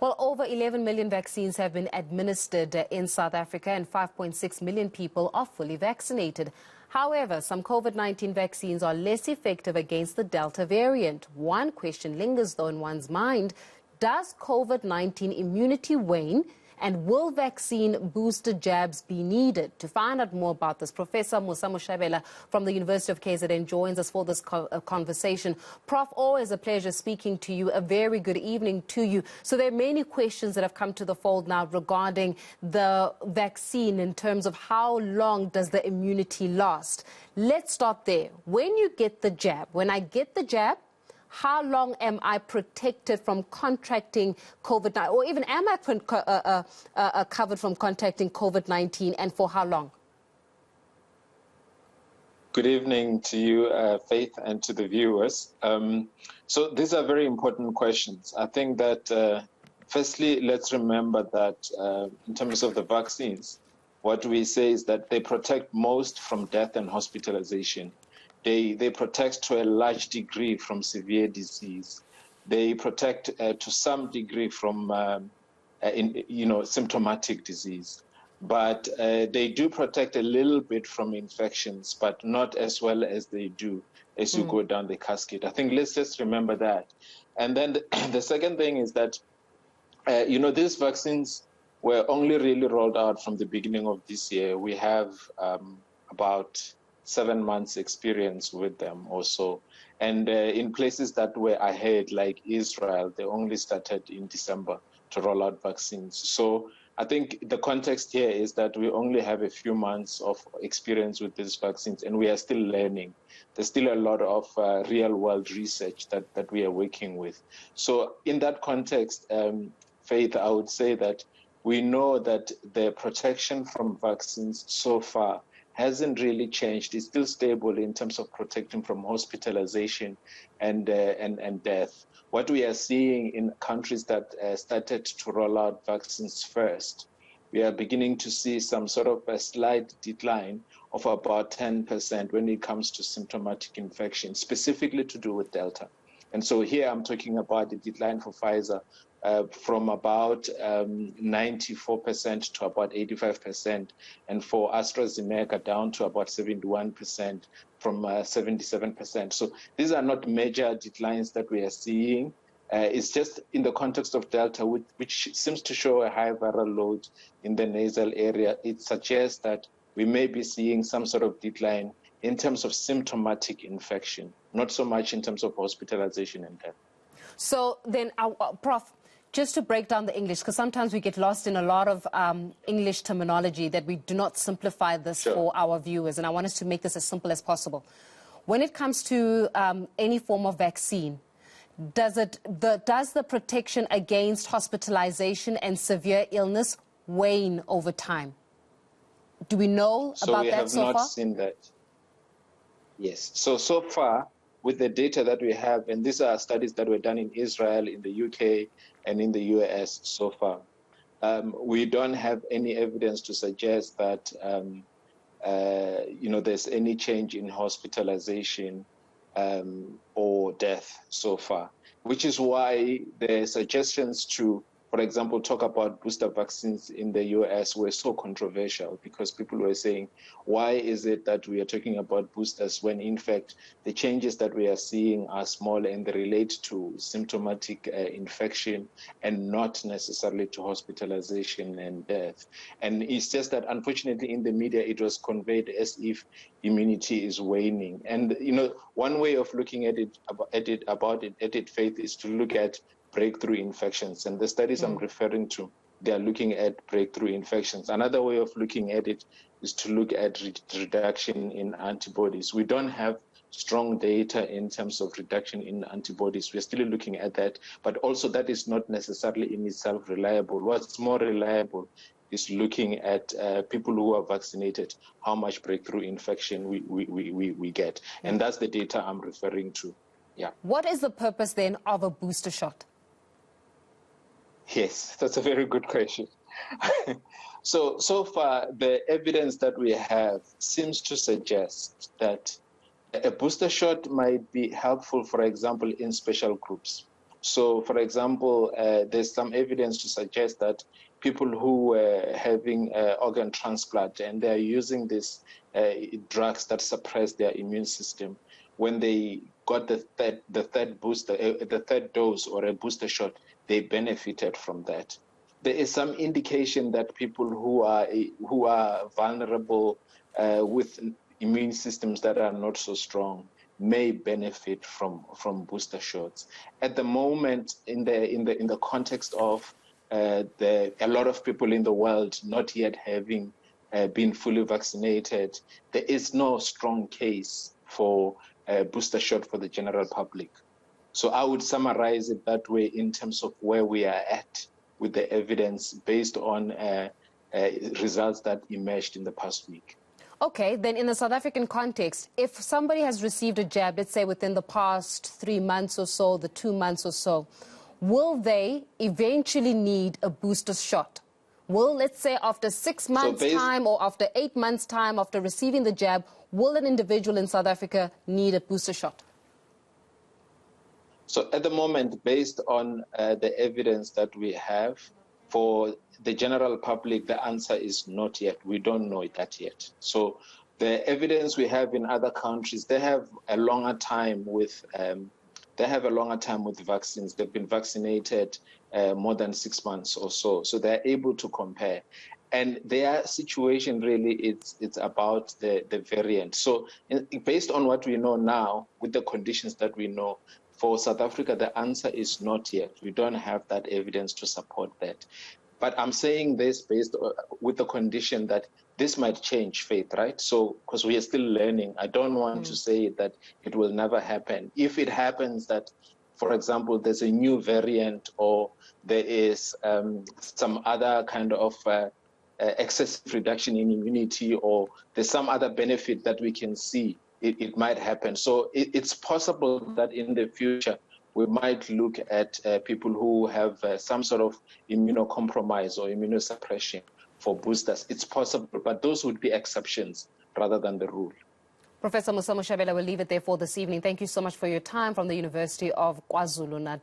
Well, over 11 million vaccines have been administered in South Africa and 5.6 million people are fully vaccinated. However, some COVID-19 vaccines are less effective against the Delta variant. One question lingers, though, in one's mind. Does COVID-19 immunity wane? And will vaccine booster jabs be needed? To find out more about this, Professor Mosa Moshabela from the University of KwaZulu-Natal joins us for this conversation. Prof, always a pleasure speaking to you. A very good evening to you. So there are many questions that have come to the fold now regarding the vaccine in terms of how long does the immunity last. Let's start there. When you get the jab, when I get the jab, how long am I protected from contracting COVID-19, or even am I covered from contracting COVID-19, and for how long? Good evening to you, Faith, and to the viewers. So these are very important questions. I think that, firstly, let's remember that in terms of the vaccines, what we say is that they protect most from death and hospitalization. They protect to a large degree from severe disease. They protect to some degree from symptomatic disease. But they do protect a little bit from infections, but not as well as they do as you go down the cascade. I think let's just remember that. And then the second thing is that, these vaccines were only really rolled out from the beginning of this year. We have about 7 months experience with them or so. And in places that were ahead, like Israel, they only started in December to roll out vaccines. So I think the context here is that we only have a few months of experience with these vaccines, and we are still learning. There's still a lot of real-world research that we are working with. So in that context, Faith, I would say that we know that the protection from vaccines so far hasn't really changed. It's still stable in terms of protecting from hospitalization and death. What we are seeing in countries that started to roll out vaccines first, we are beginning to see some sort of a slight decline of about 10% when it comes to symptomatic infection, specifically to do with Delta. And so here I'm talking about the decline for Pfizer from about 94% to about 85%, and for AstraZeneca down to about 71% from 77%. So these are not major declines that we are seeing. It's just in the context of Delta, which seems to show a high viral load in the nasal area. It suggests that we may be seeing some sort of decline in terms of symptomatic infection, not so much in terms of hospitalization and death. So then, Prof, just to break down the English, because sometimes we get lost in a lot of English terminology, that we do not simplify this for our viewers, and I want us to make this as simple as possible. When it comes to any form of vaccine, does the protection against hospitalization and severe illness wane over time? Do we know about that so far? So we have not seen that. Yes. So far, with the data that we have, and these are studies that were done in Israel, in the UK, and in the US so far, we don't have any evidence to suggest that there's any change in hospitalization or death so far, which is why the suggestions to, for example, talk about booster vaccines in the US were so controversial, because people were saying, why is it that we are talking about boosters when, in fact, the changes that we are seeing are small and they relate to symptomatic infection and not necessarily to hospitalization and death. And it's just that, unfortunately, in the media, it was conveyed as if immunity is waning. And, one way of looking at it, Faith, is to look at breakthrough infections. And the studies I'm referring to, they are looking at breakthrough infections. Another way of looking at it is to look at reduction in antibodies. We don't have strong data in terms of reduction in antibodies. We're still looking at that, but also that is not necessarily in itself reliable. What's more reliable is looking at people who are vaccinated, how much breakthrough infection we get. And that's the data I'm referring to. Yeah. What is the purpose then of a booster shot? Yes, that's a very good question. So far, the evidence that we have seems to suggest that a booster shot might be helpful, for example, in special groups. So, for example, there's some evidence to suggest that people who were having organ transplant and they're using these drugs that suppress their immune system, when they got the third dose or a booster shot, they benefited from that. There is some indication that people who are vulnerable with immune systems that are not so strong may benefit from booster shots. At the moment, in the context of a lot of people in the world not yet having been fully vaccinated, there is no strong case for a booster shot for the general public. So I would summarize it that way in terms of where we are at with the evidence based on results that emerged in the past week. Okay, then in the South African context, if somebody has received a jab, let's say within the past 3 months or so, the 2 months or so, will they eventually need a booster shot? Will, let's say, after 6 months' time or after 8 months' time after receiving the jab, will an individual in South Africa need a booster shot? So at the moment, based on the evidence that we have, for the general public, the answer is not yet. We don't know that yet. So the evidence we have in other countries, they have a longer time with vaccines. They've been vaccinated more than 6 months or so. So they're able to compare. And their situation really, it's about the variant. So based on what we know now, with the conditions that we know, for South Africa, the answer is not yet. We don't have that evidence to support that. But I'm saying this based with the condition that this might change, Faith, right? So, because we are still learning, I don't want to say that it will never happen. If it happens that, for example, there's a new variant or there is some other kind of excessive reduction in immunity or there's some other benefit that we can see, it might happen. So it's possible that in the future, we might look at people who have some sort of immunocompromise or immunosuppression for boosters. It's possible, but those would be exceptions rather than the rule. Professor Mosa Moshabela, we'll leave it there for this evening. Thank you so much for your time from the University of KwaZulu-Natal.